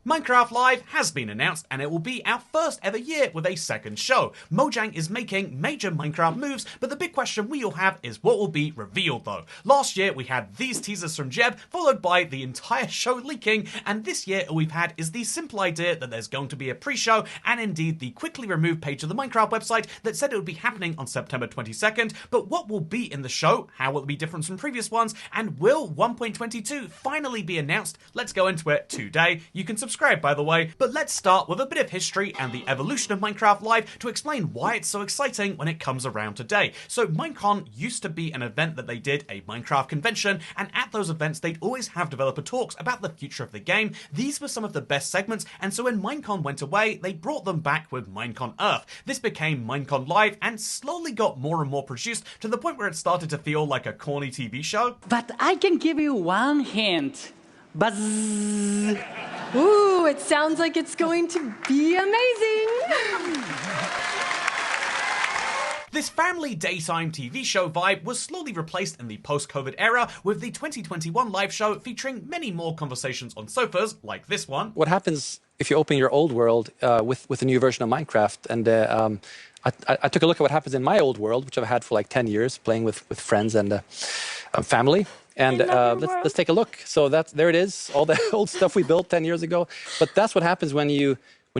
Minecraft Live has been announced and it will be our first ever year with a second show. Mojang is making major Minecraft moves, but the big question we all have is what will be revealed though. Last year we had these teasers from Jeb, followed by the entire show leaking, and this year all we've had is the simple idea that there's going to be a pre-show, and indeed the quickly removed page of the Minecraft website that said it would be happening on September 22nd, but what will be in the show, how will it be different from previous ones, and will 1.22 finally be announced? Let's go into it today. You can subscribe, by the way, but let's start with a bit of history and the evolution of Minecraft Live to explain why it's so exciting when it comes around today. So Minecon used to be an event that they did, a Minecraft convention, and at those events they'd always have developer talks about the future of the game. These were some of the best segments, and so when Minecon went away, they brought them back with Minecon Earth. This became Minecon Live and slowly got more and more produced to the point where it started to feel like a corny TV show. But I can give you one hint. Buzz. Ooh, it sounds like it's going to be amazing. This family daytime TV show vibe was slowly replaced in the post-COVID era with the 2021 live show featuring many more conversations on sofas like this one. What happens if you open your old world with a new version of Minecraft? And I took a look at what happens in my old world, which I've had for like 10 years, playing with friends and family. And let's take a look. So there it is, all the old stuff we built 10 years ago. But that's what happens when you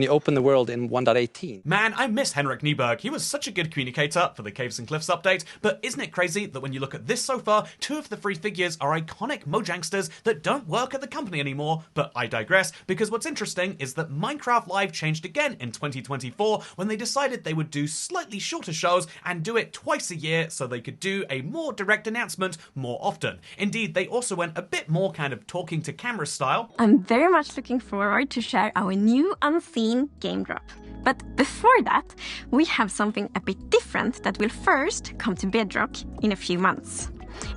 open the world in 1.18. Man, I miss Henrik Nyberg. He was such a good communicator for the Caves and Cliffs update, but isn't it crazy that when you look at this so far, two of the three figures are iconic Mojangsters that don't work at the company anymore? But I digress, because what's interesting is that Minecraft Live changed again in 2024 when they decided they would do slightly shorter shows and do it twice a year so they could do a more direct announcement more often. Indeed, they also went a bit more kind of talking to camera style. I'm very much looking forward to share our new unseen game drop. But before that, we have something a bit different that will first come to Bedrock in a few months.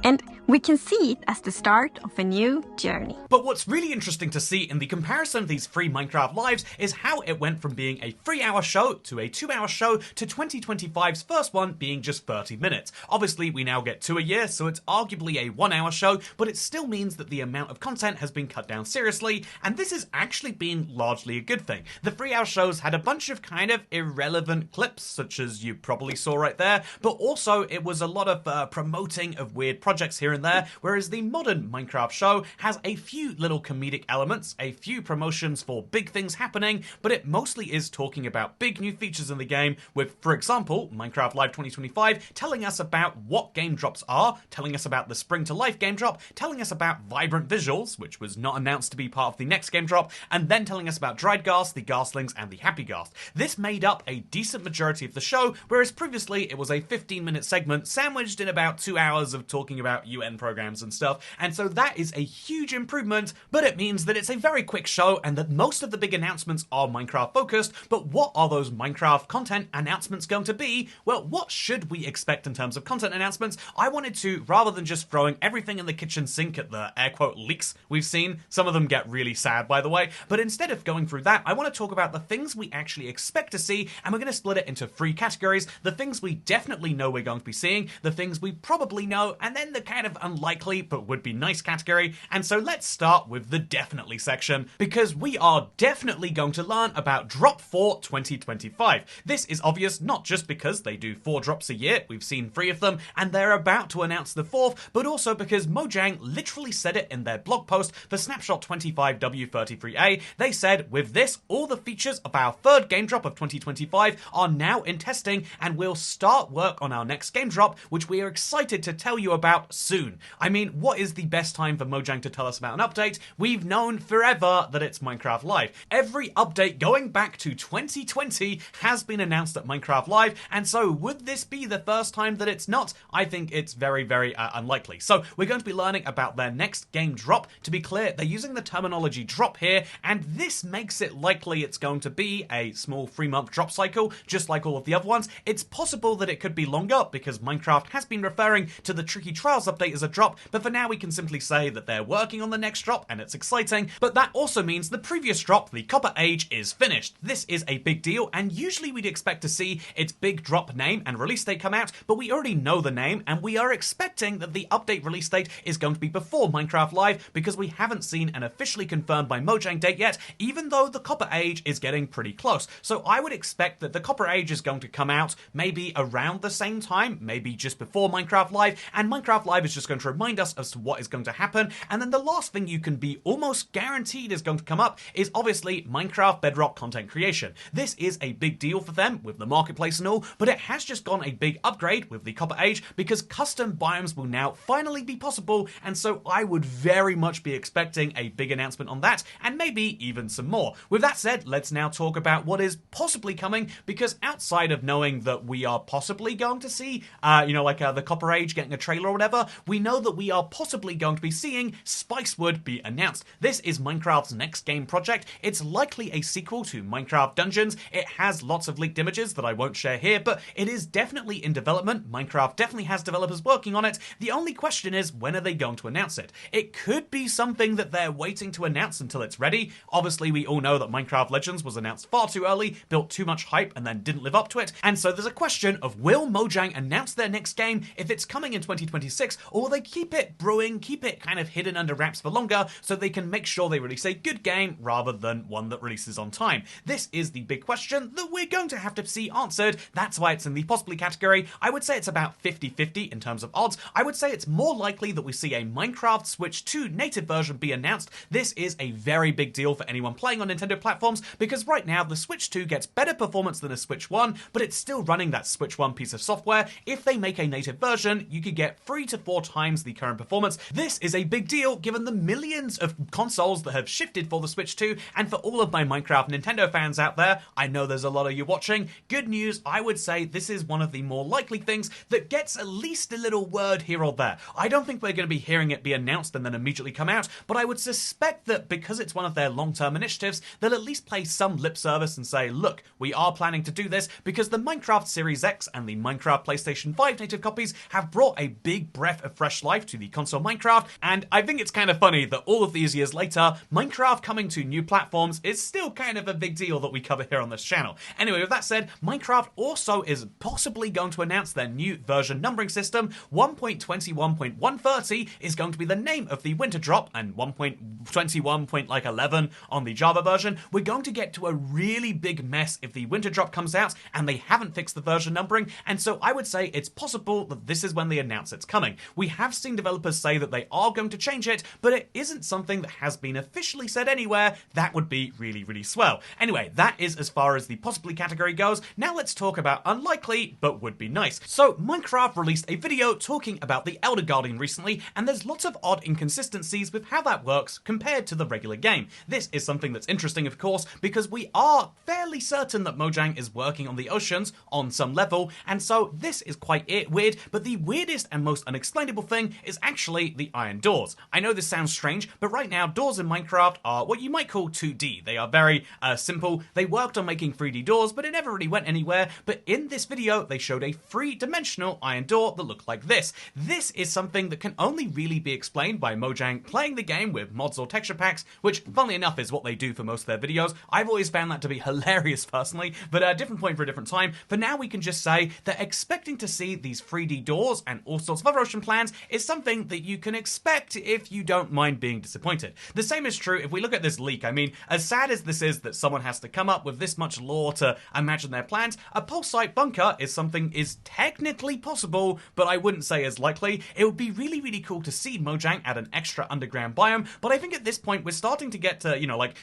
And we can see it as the start of a new journey. But what's really interesting to see in the comparison of these free Minecraft Lives is how it went from being a 3-hour show to a 2-hour show to 2025's first one being just 30 minutes. Obviously, we now get 2 a year, so it's arguably a 1-hour show, but it still means that the amount of content has been cut down seriously, and this has actually been largely a good thing. The 3-hour shows had a bunch of kind of irrelevant clips, such as you probably saw right there, but also it was a lot of promoting of weird projects here and there, whereas the modern Minecraft show has a few little comedic elements, a few promotions for big things happening, but it mostly is talking about big new features in the game with, for example, Minecraft Live 2025 telling us about what game drops are, telling us about the Spring to Life game drop, telling us about vibrant visuals, which was not announced to be part of the next game drop, and then telling us about dried ghast, the ghastlings, and the happy ghast. This made up a decent majority of the show, whereas previously it was a 15-minute segment sandwiched in about 2 hours of talking about UN programs and stuff, and so that is a huge improvement, but it means that it's a very quick show and that most of the big announcements are Minecraft focused. But what are those Minecraft content announcements going to be? Well, what should we expect in terms of content announcements? I wanted to, rather than just throwing everything in the kitchen sink at the air quote leaks we've seen, some of them get really sad by the way, but instead of going through that, I want to talk about the things we actually expect to see, and we're going to split it into 3 categories: the things we definitely know we're going to be seeing, the things we probably know, and then the kind of unlikely but would be nice category. And so let's start with the definitely section, because we are definitely going to learn about Drop 4 2025. This is obvious not just because they do 4 drops a year, we've seen 3 of them, and they're about to announce the 4th, but also because Mojang literally said it in their blog post for Snapshot 25W33A. They said, with this, all the features of our 3rd game drop of 2025 are now in testing, and we'll start work on our next game drop, which we are excited to tell you about soon. I mean, what is the best time for Mojang to tell us about an update? We've known forever that it's Minecraft Live. Every update going back to 2020 has been announced at Minecraft Live, and so would this be the first time that it's not? I think it's very, very unlikely. So we're going to be learning about their next game drop. To be clear, they're using the terminology drop here, and this makes it likely it's going to be a small 3-month drop cycle, just like all of the other ones. It's possible that it could be longer, because Minecraft has been referring to the Tricky Trials update as a drop, but for now we can simply say that they're working on the next drop and it's exciting. But that also means the previous drop, the Copper Age, is finished. This is a big deal, and usually we'd expect to see its big drop name and release date come out, but we already know the name, and we are expecting that the update release date is going to be before Minecraft Live, because we haven't seen an officially confirmed by Mojang date yet, even though the Copper Age is getting pretty close. So I would expect that the Copper Age is going to come out maybe around the same time, maybe just before Minecraft Live, and Minecraft Live is just going to remind us as to what is going to happen. And then the last thing you can be almost guaranteed is going to come up is obviously Minecraft Bedrock content creation. This is a big deal for them with the marketplace and all, but it has just gone a big upgrade with the Copper Age because custom biomes will now finally be possible, and so I would very much be expecting a big announcement on that, and maybe even some more. With that said, let's now talk about what is possibly coming, because outside of knowing that we are possibly going to see, the Copper Age getting a trailer or whatever, we know that we are possibly going to be seeing Spicewood be announced. This is Minecraft's next game project. It's likely a sequel to Minecraft Dungeons. It has lots of leaked images that I won't share here, but it is definitely in development. Minecraft definitely has developers working on it. The only question is, when are they going to announce it? It could be something that they're waiting to announce until it's ready. Obviously, we all know that Minecraft Legends was announced far too early, built too much hype, and then didn't live up to it. And so there's a question of, will Mojang announce their next game if it's coming in 2026, or will they keep it brewing, keep it kind of hidden under wraps for longer so they can make sure they release a good game rather than one that releases on time? This is the big question that we're going to have to see answered. That's why it's in the possibly category. I would say it's about 50-50 in terms of odds. I would say it's more likely that we see a Minecraft Switch 2 native version be announced. This is a very big deal for anyone playing on Nintendo platforms, because right now the Switch 2 gets better performance than a Switch 1, but it's still running that Switch 1 piece of software. If they make a native version, you could get 3 to 4 times the current performance. This is a big deal given the millions of consoles that have shifted for the Switch 2, and for all of my Minecraft Nintendo fans out there, I know there's a lot of you watching. Good news, I would say this is one of the more likely things that gets at least a little word here or there. I don't think we're going to be hearing it be announced and then immediately come out, but I would suspect that because it's one of their long-term initiatives, they'll at least play some lip service and say, look, we are planning to do this because the Minecraft Series X and the Minecraft PlayStation 5 native copies have brought a big breath of fresh life to the console Minecraft, and I think it's kind of funny that all of these years later, Minecraft coming to new platforms is still kind of a big deal that we cover here on this channel. Anyway, with that said, Minecraft also is possibly going to announce their new version numbering system. 1.21.130 is going to be the name of the winter drop, and 1.21.11 on the Java version. We're going to get to a really big mess if the winter drop comes out and they haven't fixed the version numbering, and so I would say it's possible that this is when they announce it's coming. We have seen developers say that they are going to change it, but it isn't something that has been officially said anywhere. That would be really, really swell. Anyway, that is as far as the possibly category goes. Now let's talk about unlikely, but would be nice. So Minecraft released a video talking about the Elder Guardian recently, and there's lots of odd inconsistencies with how that works compared to the regular game. This is something that's interesting, of course, because we are fairly certain that Mojang is working on the oceans on some level, and so this is quite weird, but the weirdest and most unexplainable thing is actually the iron doors. I know this sounds strange, but right now doors in Minecraft are what you might call 2D. They are very simple. They worked on making 3D doors, but it never really went anywhere. But in this video, they showed a 3-dimensional iron door that looked like this. This is something that can only really be explained by Mojang playing the game with mods or texture packs, which, funnily enough, is what they do for most of their videos. I've always found that to be hilarious personally, but a different point for a different time. For now, we can just say that expecting to see these 3D doors and all sorts of other ocean plans is something that you can expect if you don't mind being disappointed. The same is true if we look at this leak. I mean, as sad as this is that someone has to come up with this much lore to imagine their plans, a pulsite bunker is something is technically possible, but I wouldn't say as likely. It would be really, really cool to see Mojang add an extra underground biome, but I think at this point we're starting to get to,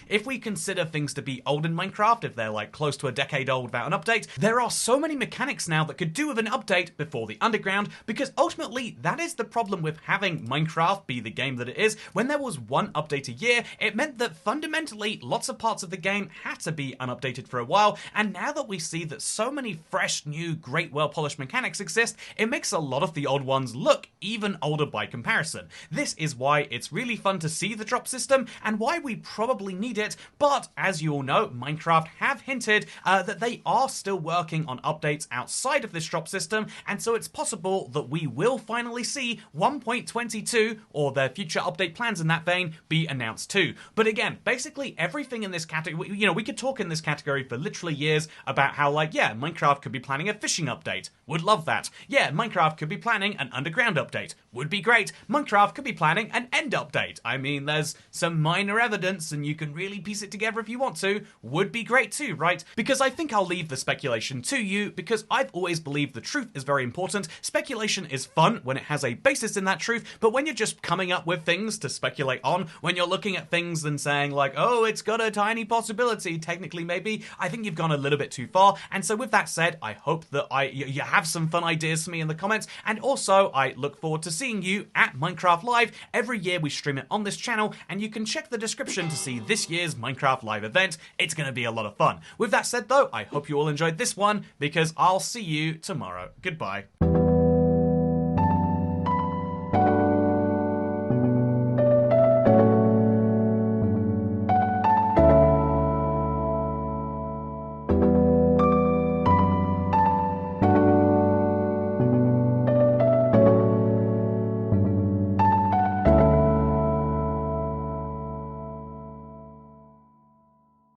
if we consider things to be old in Minecraft, if they're like close to a decade old without an update, there are so many mechanics now that could do with an update before the underground, because ultimately that is the problem with having Minecraft be the game that it is. When there was one update a year, it meant that fundamentally lots of parts of the game had to be unupdated for a while, and now that we see that so many fresh, new, great, well-polished mechanics exist, it makes a lot of the old ones look even older by comparison. This is why it's really fun to see the drop system, and why we probably need it, but as you all know, Minecraft have hinted that they are still working on updates outside of this drop system, and so it's possible that we will finally see see 1.22 or their future update plans in that vein be announced too. But again, basically everything in this category, you know, we could talk in this category for literally years about how, like, yeah, Minecraft could be planning a fishing update. Would love that. Yeah, Minecraft could be planning an underground update. Would be great. Minecraft could be planning an end update. I mean, there's some minor evidence and you can really piece it together if you want to. Would be great too, right? Because I think I'll leave the speculation to you, because I've always believed the truth is very important. Speculation is fun when it has a basis in that truth, but when you're just coming up with things to speculate on, when you're looking at things and saying like, oh, it's got a tiny possibility, technically maybe, I think you've gone a little bit too far. And so with that said, I hope that you have some fun ideas for me in the comments, and also I look forward to seeing you at Minecraft Live. Every year we stream it on this channel, and you can check the description to see this year's Minecraft Live event. It's going to be a lot of fun. With that said though, I hope you all enjoyed this one, because I'll see you tomorrow. Goodbye.